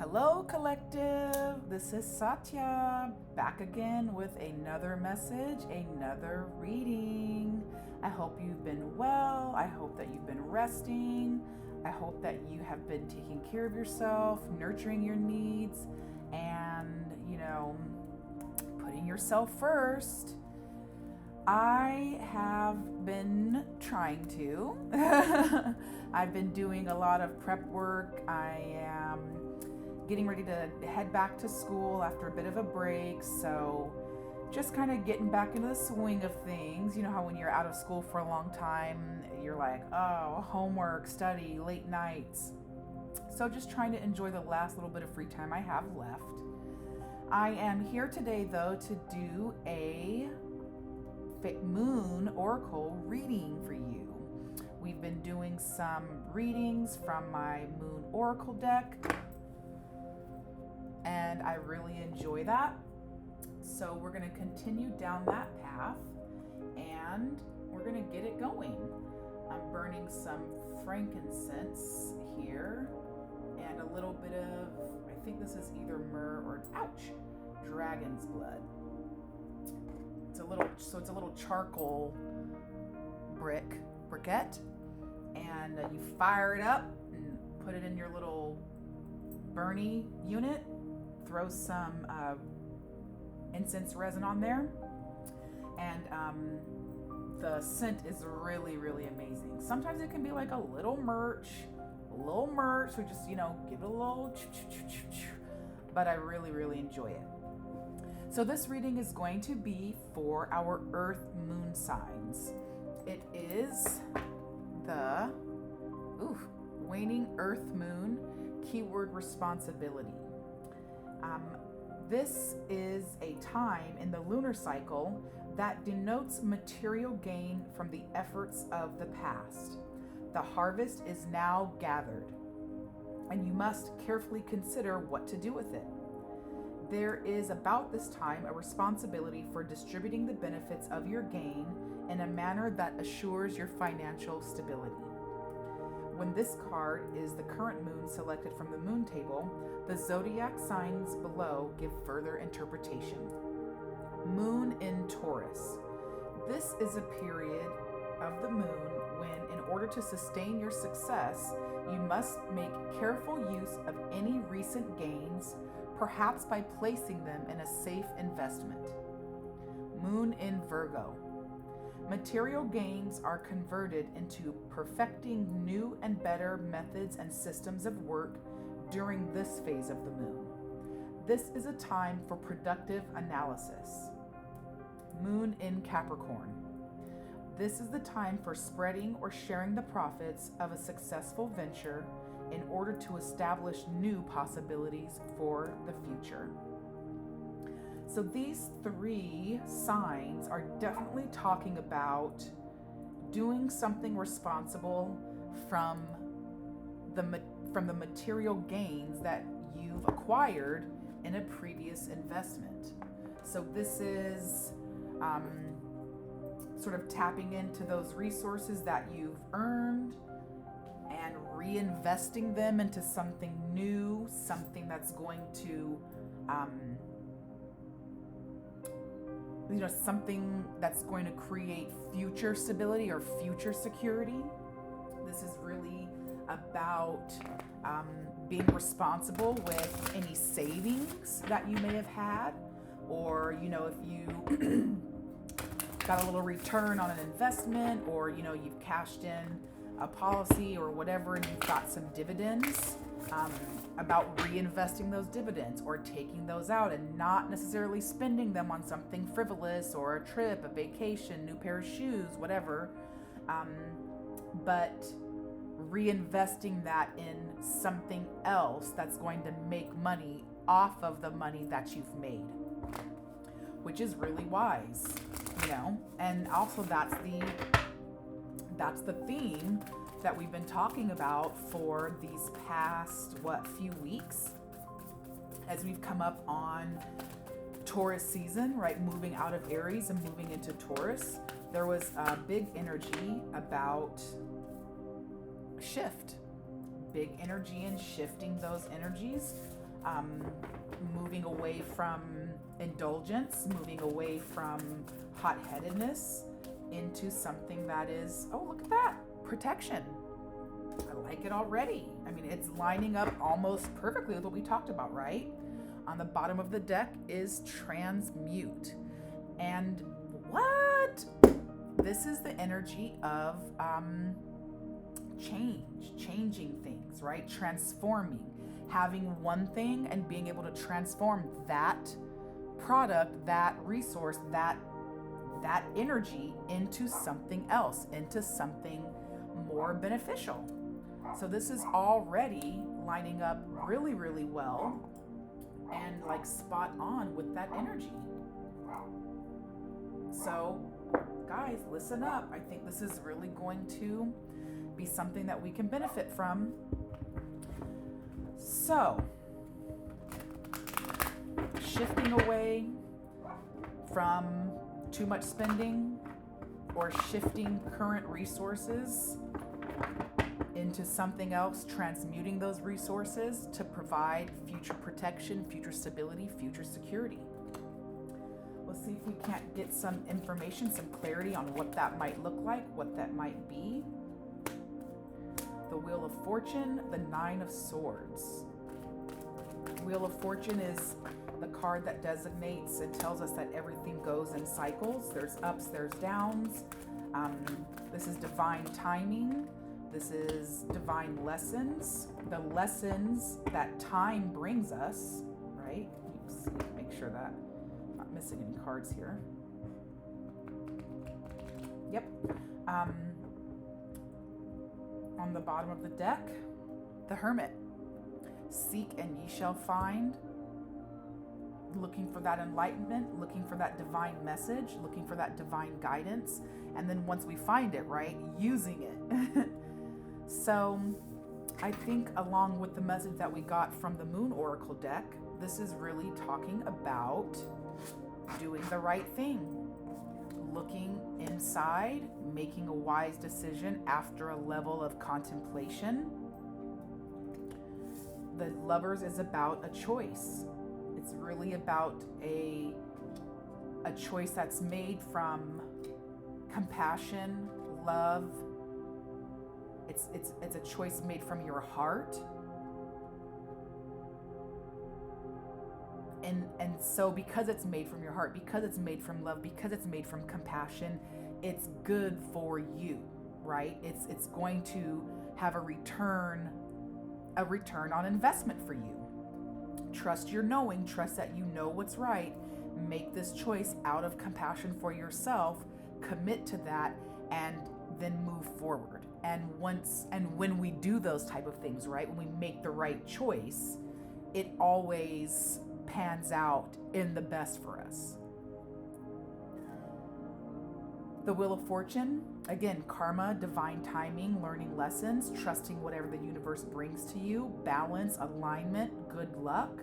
Hello, collective. This is Satya, back again with another message, another reading. I hope you've been well. I hope that you've been resting. I hope that you have been taking care of yourself, nurturing your needs, and, putting yourself first. I have been trying to. I've been doing a lot of prep work. I am getting ready to head back to school after a bit of a break, so just kind of getting back into the swing of things. You know how when you're out of school for a long time, you're like, oh, homework, study, late nights. So just trying to enjoy the last little bit of free time I have left. I am here today, though, to do a moon oracle reading for you. We've been doing some readings from my moon oracle deck, and I really enjoy that. So we're going to continue down that path, and we're going to get it going. I'm burning some frankincense here, and a little bit of, I think this is either myrrh or, dragon's blood. It's a little charcoal briquette, and you fire it up and put it in your little Bernie unit. Throw some incense resin on there, and the scent is really, really amazing. Sometimes it can be like a little myrrh, so just give it a little, but I really, really enjoy it. So this reading is going to be for our Earth moon signs. It is the waning Earth moon, keyword responsibility. This is a time in the lunar cycle that denotes material gain from the efforts of the past. The harvest is now gathered, and you must carefully consider what to do with it. There is about this time a responsibility for distributing the benefits of your gain in a manner that assures your financial stability. When this card is the current moon selected from the moon table, the zodiac signs below give further interpretation. Moon in Taurus. This is a period of the moon when, in order to sustain your success, you must make careful use of any recent gains, perhaps by placing them in a safe investment. Moon in Virgo. Material gains are converted into perfecting new and better methods and systems of work during this phase of the moon. This is a time for productive analysis. Moon in Capricorn. This is the time for spreading or sharing the profits of a successful venture in order to establish new possibilities for the future. So these three signs are definitely talking about doing something responsible from the material gains that you've acquired in a previous investment. So this is sort of tapping into those resources that you've earned and reinvesting them into something new, something that's going to something that's going to create future stability or future security. This is really about being responsible with any savings that you may have had, or if you got a little return on an investment, or you've cashed in a policy or whatever and you've got some dividends, about reinvesting those dividends or taking those out and not necessarily spending them on something frivolous or a trip, a vacation, new pair of shoes, whatever, but reinvesting that in something else that's going to make money off of the money that you've made, which is really wise, and also that's the theme that we've been talking about for these past few weeks, as we've come up on Taurus season, right? Moving out of Aries and moving into Taurus. There was a big energy about shift, big energy in shifting those energies. moving away from indulgence, moving away from hot-headedness into something that is, oh, look at that, protection. I like it already. I mean, it's lining up almost perfectly with what we talked about, right? On the bottom of the deck is transmute. And what? This is the energy of changing things, right? Transforming, having one thing and being able to transform that product, that resource, that energy into something else, into something more beneficial. So this is already lining up really, really well and like spot on with that energy. So guys, listen up. I think this is really going to be something that we can benefit from. So, shifting away from too much spending or shifting current resources into something else, transmuting those resources to provide future protection, future stability, future security. We'll see if we can't get some information, some clarity on what that might look like, what that might be. The Wheel of Fortune, the Nine of Swords. Wheel of Fortune is the card that designates and tells us that everything goes in cycles. There's ups, there's downs. This is divine timing. This is divine lessons. The lessons that time brings us, right? Let's see, make sure that I'm not missing any cards here. Yep. On the bottom of the deck, the Hermit. Seek and ye shall find. Looking for that enlightenment, looking for that divine message, looking for that divine guidance. And then once we find it, right, using it. So I think along with the message that we got from the Moon Oracle deck, this is really talking about doing the right thing. Looking inside, making a wise decision after a level of contemplation. The Lovers is about a choice. It's really about a choice that's made from compassion, love. It's a choice made from your heart. And so because it's made from your heart, because it's made from love, because it's made from compassion, it's good for you, right? It's going to have a return on investment for you. Trust your knowing, trust that you know what's right. Make this choice out of compassion for yourself, commit to that, and then move forward. And when we do those type of things, right? When we make the right choice, it always pans out in the best for us. The Wheel of Fortune, again, karma, divine timing, learning lessons, trusting whatever the universe brings to you, balance, alignment, good luck.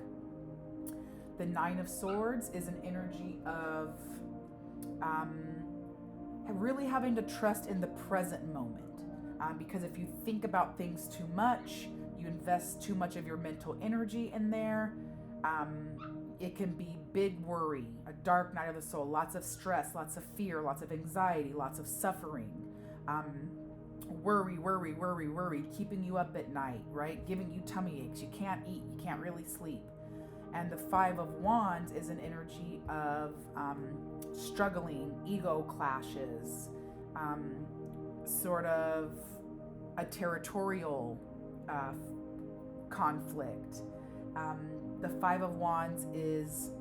The Nine of Swords is an energy of really having to trust in the present moment. Because if you think about things too much, you invest too much of your mental energy in there, it can be big worry, a dark night of the soul, lots of stress, lots of fear, lots of anxiety, lots of suffering, worry, keeping you up at night, right? Giving you tummy aches, you can't eat, you can't really sleep. And the Five of Wands is an energy of struggling, ego clashes, sort of a territorial conflict. The Five of Wands is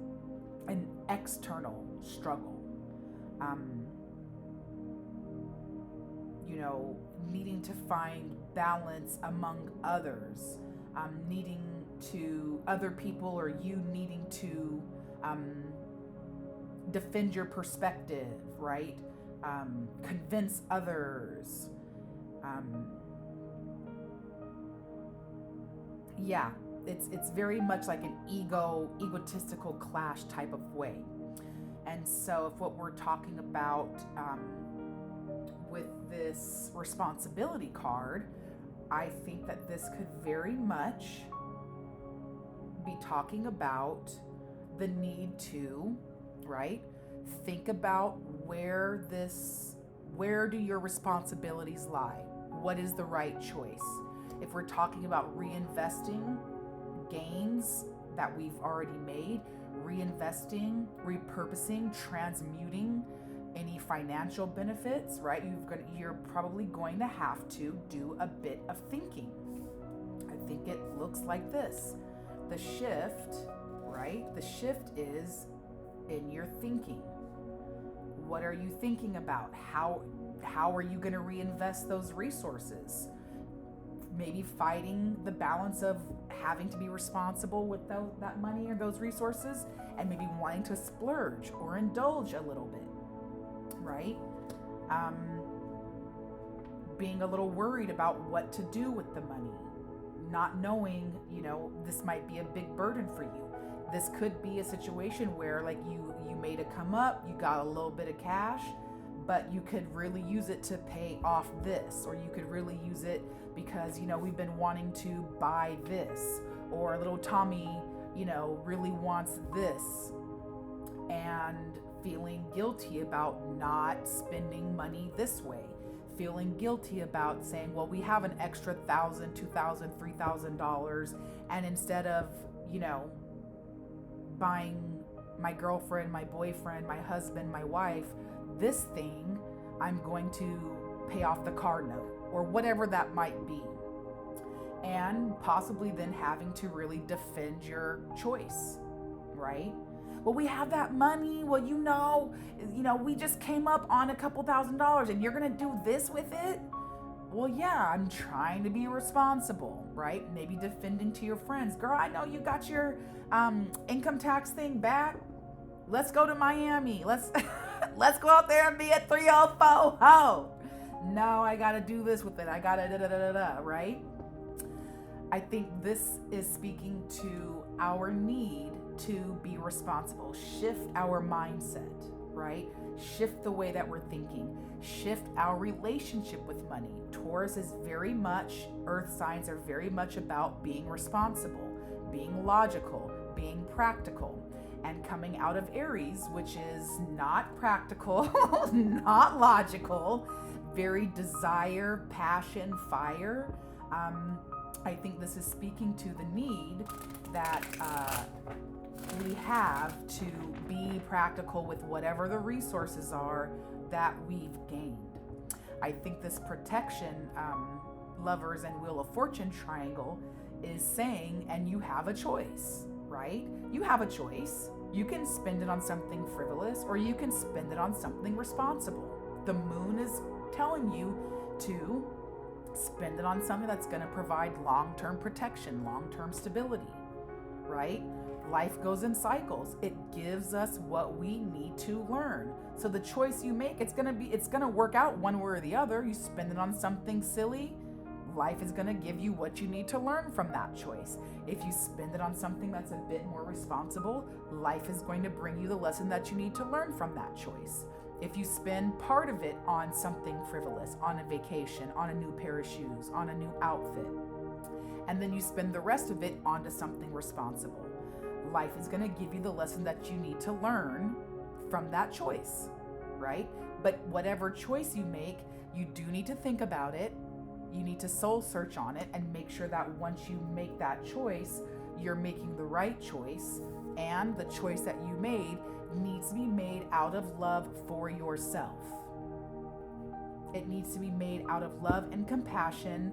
an external struggle. Needing to find balance among others, needing to other people or you needing to defend your perspective, right? Convince others. It's very much like an egotistical clash type of way. And so if what we're talking about with this responsibility card, I think that this could very much be talking about the need to, right, think about where do your responsibilities lie? What is the right choice? If we're talking about reinvesting gains that we've already made, reinvesting, repurposing, transmuting any financial benefits, right? You're probably going to have to do a bit of thinking. I think it looks like this. The shift, right? The shift is in your thinking. What are you thinking about? How are you going to reinvest those resources? Maybe fighting the balance of having to be responsible with that money or those resources, and maybe wanting to splurge or indulge a little bit, right? Being a little worried about what to do with the money, not knowing, this might be a big burden for you. This could be a situation where like you made a come up, you got a little bit of cash, but you could really use it to pay off this, or you could really use it because, we've been wanting to buy this, or little Tommy, really wants this, and feeling guilty about not spending money this way, feeling guilty about saying, well, we have an extra $1,000, $2,000, $3,000, and instead of, buying my girlfriend, my boyfriend, my husband, my wife, this thing, I'm going to pay off the car note, or whatever that might be. And possibly then having to really defend your choice, right? Well, we have that money. Well, we just came up on a couple $1,000 and you're going to do this with it? Well, yeah, I'm trying to be responsible, right? Maybe defending to your friends. Girl, I know you got your income tax thing back. Let's go to Miami. Let's go out there and be at 304 ho. No, I got to do this with it. I got to right? I think this is speaking to our need to be responsible. Shift our mindset, right? Shift the way that we're thinking. Shift our relationship with money. Taurus is very much, earth signs are very much about being responsible, being logical, being practical. And coming out of Aries, which is not practical, not logical, very desire, passion, fire. I think this is speaking to the need that we have to be practical with whatever the resources are that we've gained. I think this protection, lovers and Wheel of Fortune triangle is saying, and you have a choice, right? You have a choice. You can spend it on something frivolous, or you can spend it on something responsible. The moon is telling you to spend it on something that's going to provide long-term protection, long-term stability, right? Life goes in cycles. It gives us what we need to learn. So the choice you make, it's going to work out one way or the other. You spend it on something silly, life is going to give you what you need to learn from that choice. If you spend it on something that's a bit more responsible, life is going to bring you the lesson that you need to learn from that choice. If you spend part of it on something frivolous, on a vacation, on a new pair of shoes, on a new outfit, and then you spend the rest of it onto something responsible, life is going to give you the lesson that you need to learn from that choice, right? But whatever choice you make, you do need to think about it. You need to soul search on it and make sure that once you make that choice, you're making the right choice, and the choice that you made needs to be made out of love for yourself. It needs to be made out of love and compassion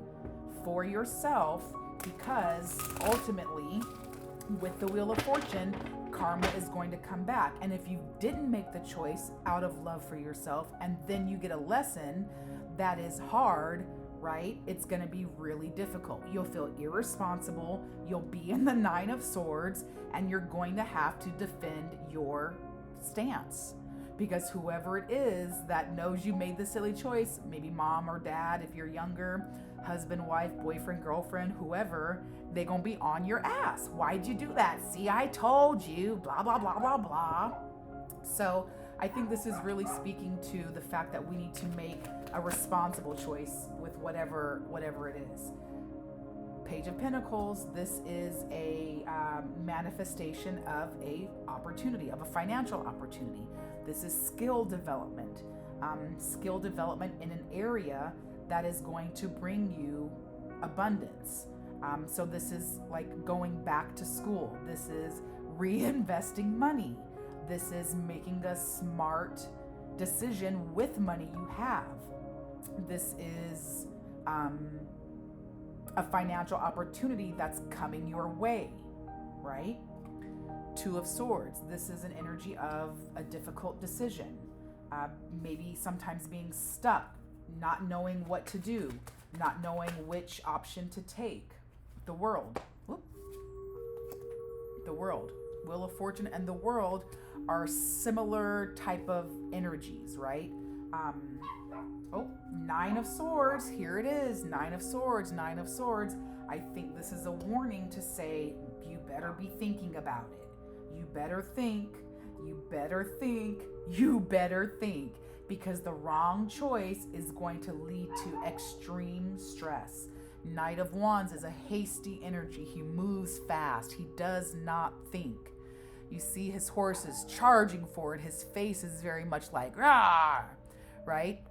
for yourself, because ultimately, with the Wheel of Fortune, karma is going to come back. And if you didn't make the choice out of love for yourself, and then you get a lesson that is hard, right? It's going to be really difficult. You'll feel irresponsible. You'll be in the 9 of Swords, and you're going to have to defend your stance, because whoever it is that knows you made the silly choice, maybe mom or dad, if you're younger, husband, wife, boyfriend, girlfriend, whoever, they're going to be on your ass. Why'd you do that? See, I told you, blah, blah, blah, blah, blah. So I think this is really speaking to the fact that we need to make a responsible choice with whatever it is. Page of Pentacles, this is a manifestation of a opportunity, of a financial opportunity. This is skill development in an area that is going to bring you abundance. So this is like going back to school. This is reinvesting money. This is making a smart decision with money you have. This is a financial opportunity that's coming your way, right? Two of Swords. This is an energy of a difficult decision. Maybe sometimes being stuck, not knowing what to do, not knowing which option to take. The World. Whoop. The World. Wheel of Fortune and the World are similar type of energies, right? Nine of Swords. Here it is. Nine of Swords. Nine of Swords. I think this is a warning to say, you better be thinking about it. You better think. You better think. You better think. Because the wrong choice is going to lead to extreme stress. Knight of Wands is a hasty energy. He moves fast. He does not think. You see his horses charging forward. His face is very much like, rah, right?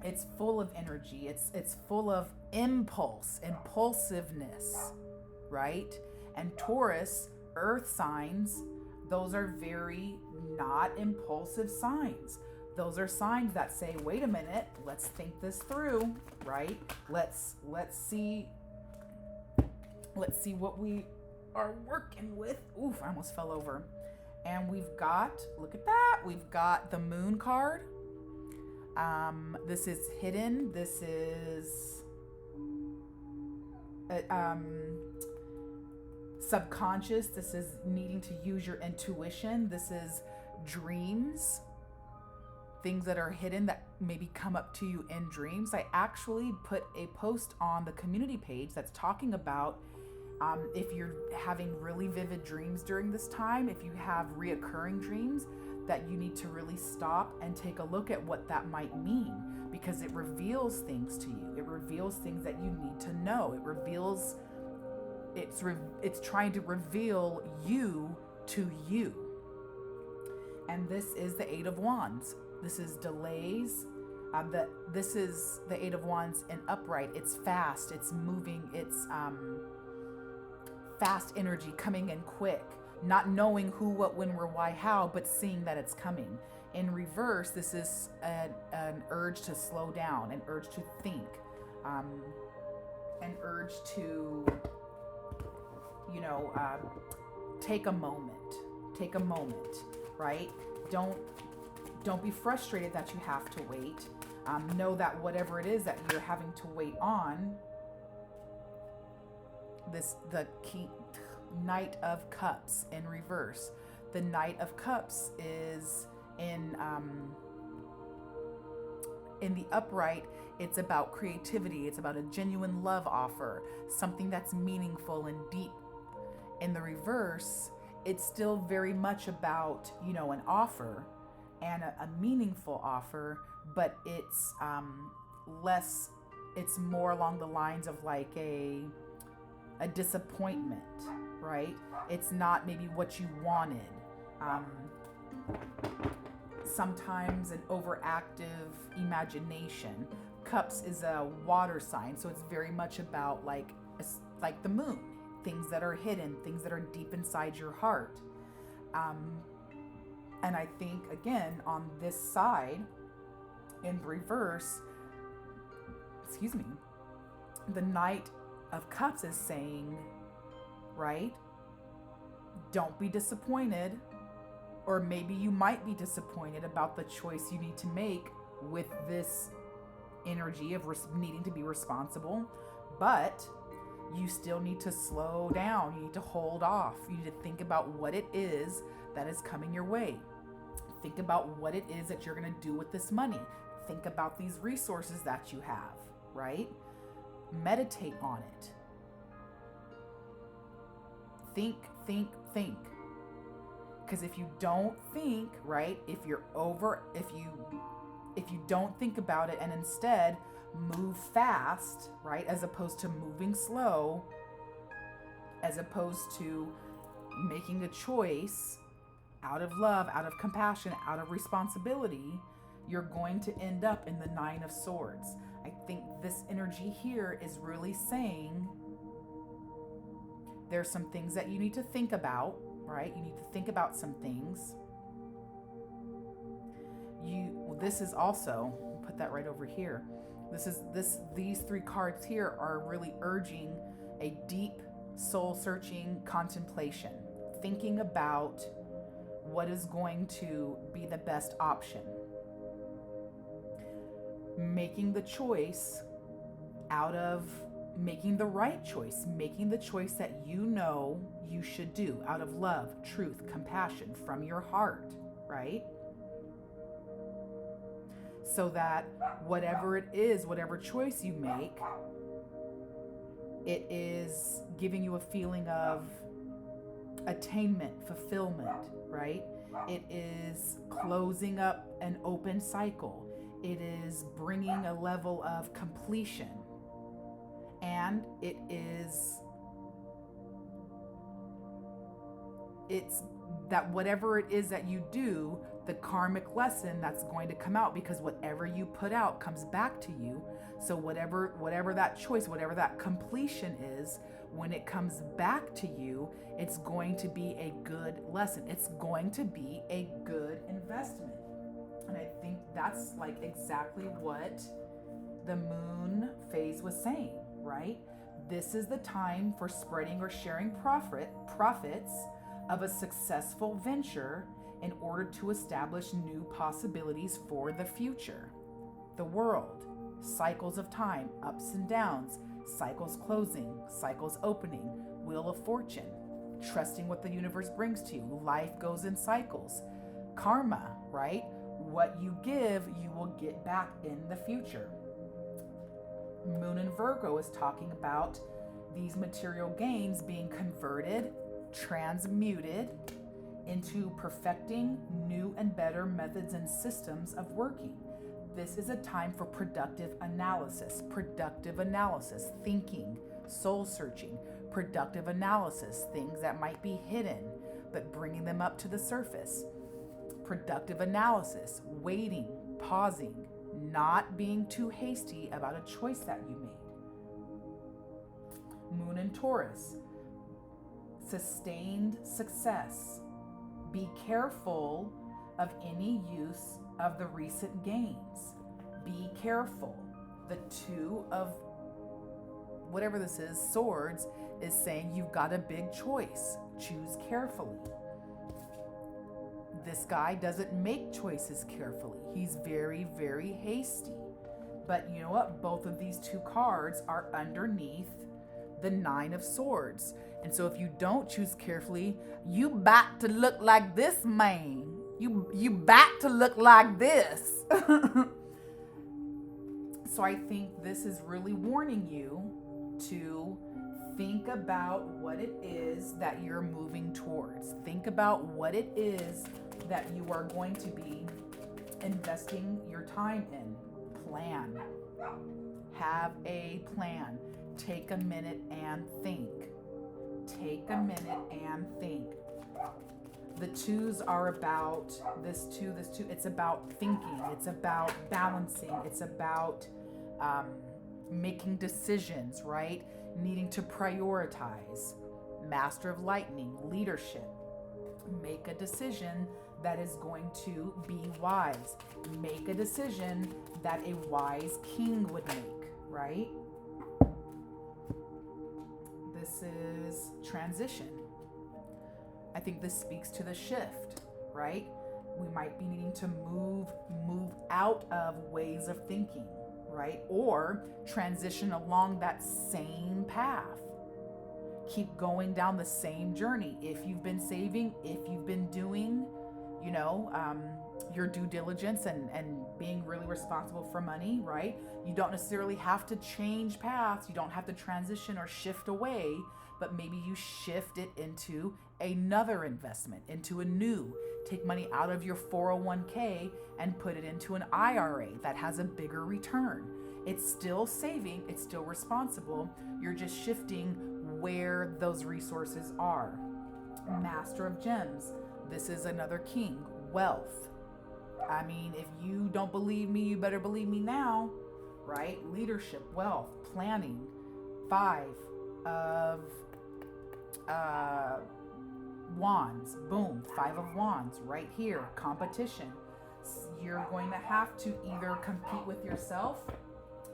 It's full of energy. It's full of impulsiveness, right? And Taurus, earth signs, those are very not impulsive signs. Those are signs that say, wait a minute, let's think this through, right? Let's see what we are working with. Oof, I almost fell over. And we've got, look at that, we've got the Moon card. This is hidden. This is subconscious. This is needing to use your intuition. This is dreams. Things that are hidden that maybe come up to you in dreams. I actually put a post on the community page that's talking about if you're having really vivid dreams during this time, if you have reoccurring dreams, that you need to really stop and take a look at what that might mean, because it reveals things to you. It reveals things that you need to know. It's trying to reveal you to you. And this is the Eight of Wands. This is delays. This is the Eight of Wands in upright. It's fast. It's moving. It's fast energy coming in quick. Not knowing who, what, when, where, why, how, but seeing that it's coming. In reverse, this is an urge to slow down, an urge to think, an urge to, take a moment, right? Don't be frustrated that you have to wait. Know that whatever it is that you're having to wait on, the key, Knight of Cups in reverse. The Knight of Cups is in the upright. It's about creativity. It's about a genuine love offer, something that's meaningful and deep. In the reverse, it's still very much about, an offer and a meaningful offer, but it's less, it's more along the lines of like a disappointment, right? It's not maybe what you wanted. Sometimes an overactive imagination. Cups is a water sign, so it's very much about like the moon, things that are hidden, things that are deep inside your heart. And I think, again, on this side, in reverse, the Knight of Cups is saying, right? Don't be disappointed, or maybe you might be disappointed about the choice you need to make with this energy of needing to be responsible, but you still need to slow down. You need to hold off. You need to think about what it is that is coming your way. Think about what it is that you're going to do with this money. Think about these resources that you have, right? Meditate on it. Think. Because if you don't think, right, if you don't think about it and instead move fast, right, as opposed to moving slow, as opposed to making a choice out of love, out of compassion, out of responsibility, you're going to end up in the Nine of Swords. I think this energy here is really saying there's some things that you need to think about, right? You need to think about some things. This is also, put that right over here. These three cards here are really urging a deep soul-searching contemplation, thinking about what is going to be the best option. Making the choice out of making the right choice, making the choice that you know you should do out of love, truth, compassion from your heart, right? So that whatever it is, whatever choice you make, it is giving you a feeling of attainment, fulfillment, right? It is closing up an open cycle. It is bringing a level of completion. And it's that whatever it is that you do, the karmic lesson that's going to come out, because whatever you put out comes back to you. So whatever that choice, whatever that completion is, when it comes back to you, it's going to be a good lesson. It's going to be a good investment. And I think that's like exactly what the moon phase was saying, right? This is the time for spreading or sharing profits of a successful venture in order to establish new possibilities for the future. The world, cycles of time, ups and downs, cycles closing, cycles opening, wheel of fortune, trusting what the universe brings to you. Life goes in cycles. Karma, right? What you give, you will get back in the future. Moon in Virgo is talking about these material gains being converted, transmuted into perfecting new and better methods and systems of working. This is a time for productive analysis, thinking, soul searching, productive analysis, things that might be hidden, but bringing them up to the surface. Productive analysis, waiting, pausing, not being too hasty about a choice that you made. Moon in Taurus, sustained success. Be careful of any use of the recent gains. Be careful. The Two of whatever this is, swords, is saying you've got a big choice. Choose carefully. This guy doesn't make choices carefully. He's very, very hasty. But you know what? Both of these two cards are underneath the Nine of Swords. And so if you don't choose carefully, you back to look like this, man. You back to look like this. So I think this is really warning you to think about what it is that you're moving towards. Think about what it is that you are going to be investing your time in. Plan. Have a plan. Take a minute and think. Take a minute and think. The twos are about this two. It's about thinking. It's about balancing. It's about making decisions, right? Needing to prioritize. Master of Lightning, leadership. Make a decision that is going to be wise. Make a decision that a wise king would make, right? This is transition. I think this speaks to the shift, right? We might be needing to move out of ways of thinking, right? Or transition along that same path. Keep going down the same journey. If you've been saving, if you've been doing, your due diligence and being really responsible for money, right? You don't necessarily have to change paths. You don't have to transition or shift away, but maybe you shift it into another investment, into a new. Take money out of your 401k and put it into an IRA that has a bigger return. It's still saving, it's still responsible. You're just shifting where those resources are. Master of Gems. This is another king. Wealth. I mean, if you don't believe me, you better believe me now, right? Leadership, wealth, planning. 5 of Wands. Boom. 5 of Wands right here. Competition. You're going to have to either compete with yourself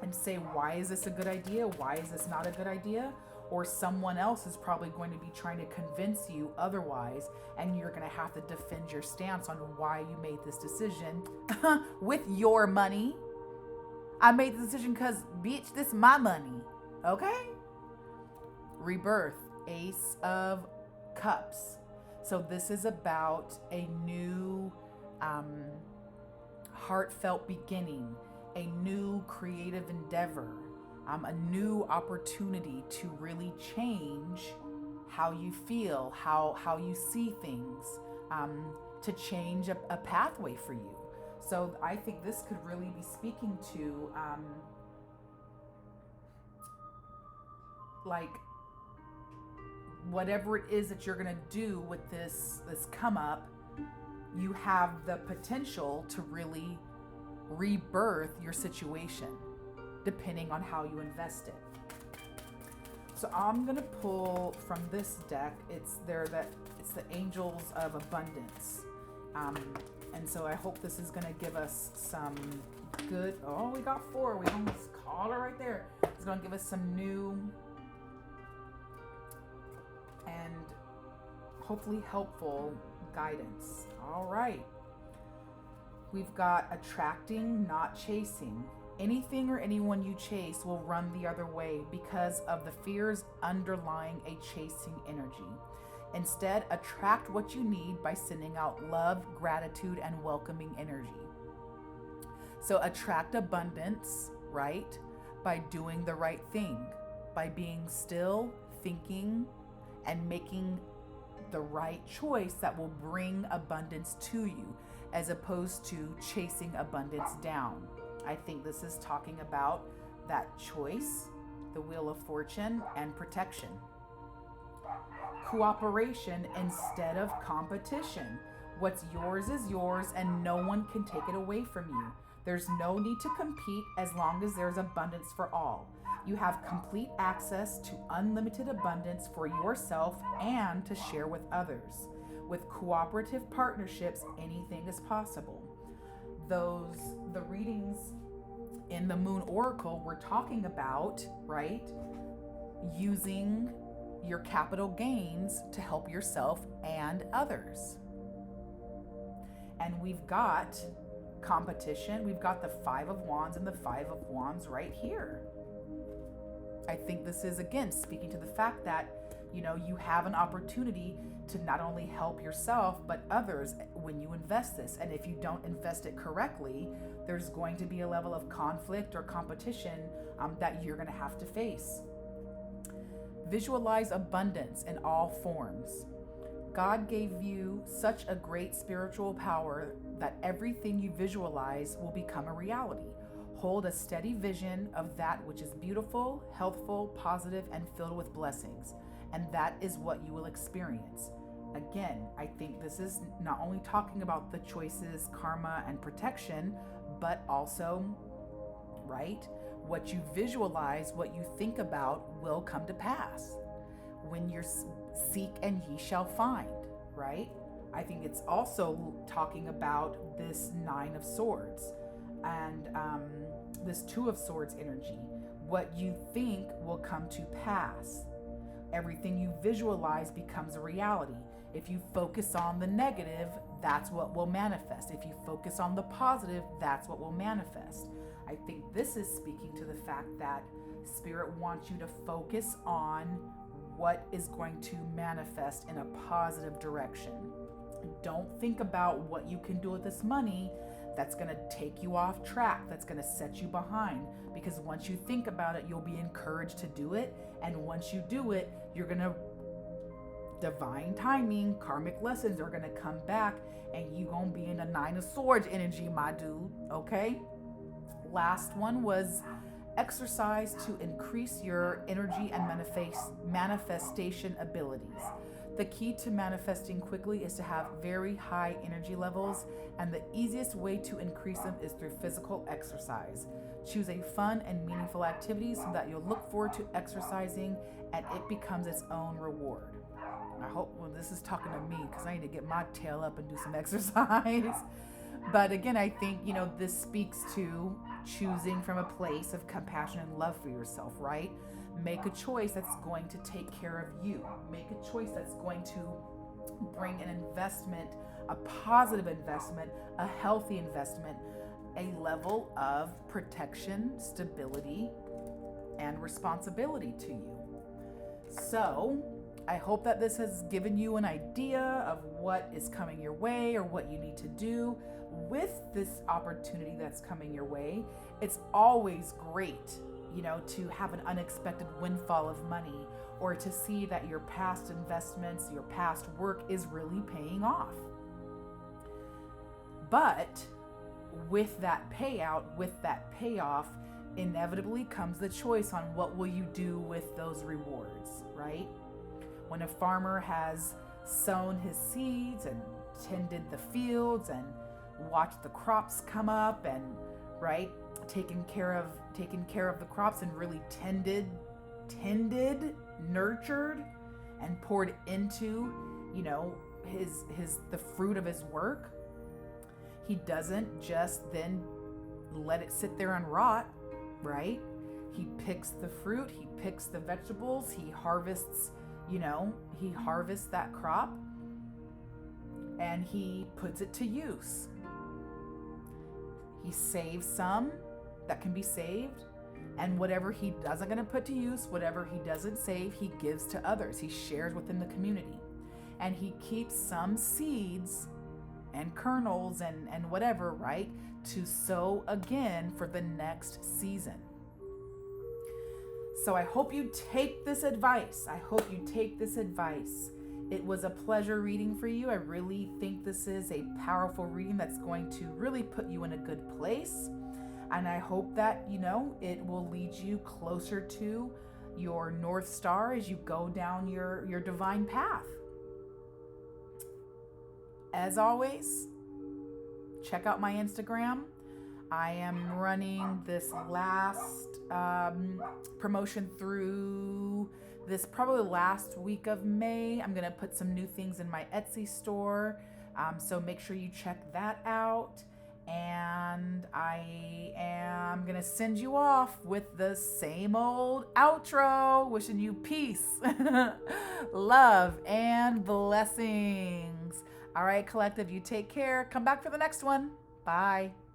and say, why is this a good idea? Why is this not a good idea? Or someone else is probably going to be trying to convince you otherwise, and you're going to have to defend your stance on why you made this decision with your money. I made the decision because, bitch, this is my money. Okay? Rebirth. Ace of Cups. So this is about a new heartfelt beginning, a new creative endeavor, a new opportunity to really change how you feel, how you see things, to change a pathway for you. So I think this could really be speaking to like whatever it is that you're going to do with this come up. You have the potential to really rebirth your situation depending on how you invest it. So I'm going to pull from this deck. It's the Angels of Abundance. And so I hope this is going to give us some good, oh, we got 4. We almost called it right there. It's going to give us some new and hopefully helpful guidance. All right. We've got attracting, not chasing. Anything or anyone you chase will run the other way because of the fears underlying a chasing energy. Instead, attract what you need by sending out love, gratitude, and welcoming energy. So attract abundance, right? By doing the right thing, by being still, thinking, and making the right choice that will bring abundance to you, as opposed to chasing abundance down. I think this is talking about that choice, the Wheel of Fortune, and protection. Cooperation instead of competition. What's yours is yours, and no one can take it away from you. There's no need to compete as long as there's abundance for all. You have complete access to unlimited abundance for yourself and to share with others. With cooperative partnerships, anything is possible. The readings in the Moon Oracle we're talking about, right? Using your capital gains to help yourself and others. And we've got competition. We've got the 5 of Wands and the 5 of Wands right here. I think this is, again, speaking to the fact that, you have an opportunity to not only help yourself, but others when you invest this. And if you don't invest it correctly, there's going to be a level of conflict or competition that you're going to have to face. Visualize abundance in all forms. God gave you such a great spiritual power that everything you visualize will become a reality. Hold a steady vision of that which is beautiful, healthful, positive, and filled with blessings. And that is what you will experience. Again, I think this is not only talking about the choices, karma, and protection, but also, right? What you visualize, what you think about will come to pass. When you seek and ye shall find, right? I think it's also talking about this 9 of Swords and this 2 of Swords energy. What you think will come to pass. Everything you visualize becomes a reality. If you focus on the negative, that's what will manifest. If you focus on the positive, that's what will manifest. I think this is speaking to the fact that Spirit wants you to focus on what is going to manifest in a positive direction. Don't think about what you can do with this money that's going to take you off track, that's going to set you behind. Because once you think about it, you'll be encouraged to do it. And once you do it, you're going to, divine timing, karmic lessons are going to come back, and you're going to be in a 9 of Swords energy, my dude. Okay? Last one was exercise to increase your energy and manifestation abilities. The key to manifesting quickly is to have very high energy levels, and the easiest way to increase them is through physical exercise. Choose a fun and meaningful activity so that you'll look forward to exercising and it becomes its own reward. I hope, well, this is talking to me because I need to get my tail up and do some exercise. But again, I think, this speaks to choosing from a place of compassion and love for yourself, right? Make a choice that's going to take care of you. Make a choice that's going to bring an investment, a positive investment, a healthy investment, a level of protection, stability, and responsibility to you. So, I hope that this has given you an idea of what is coming your way or what you need to do with this opportunity that's coming your way. It's always great, to have an unexpected windfall of money, or to see that your past investments, your past work is really paying off. But with that payout, with that payoff, inevitably comes the choice on what will you do with those rewards, right? When a farmer has sown his seeds and tended the fields and watched the crops come up and, right, taken care of the crops and really tended, nurtured, and poured into, the fruit of his work, he doesn't just then let it sit there and rot, right? He picks the fruit, he picks the vegetables, he harvests that crop, and he puts it to use. He saves some that can be saved, and whatever he doesn't going to put to use, whatever he doesn't save, he gives to others. He shares within the community, and he keeps some seeds and kernels and whatever, right, to sow again for the next season. So I hope you take this advice. It was a pleasure reading for you. I really think this is a powerful reading that's going to really put you in a good place. And I hope that, it will lead you closer to your North Star as you go down your divine path. As always, check out my Instagram. I am running this last promotion through this probably last week of May. I'm going to put some new things in my Etsy store. So make sure you check that out. And I am going to send you off with the same old outro, wishing you peace, love, and blessings. All right, collective, you take care. Come back for the next one. Bye.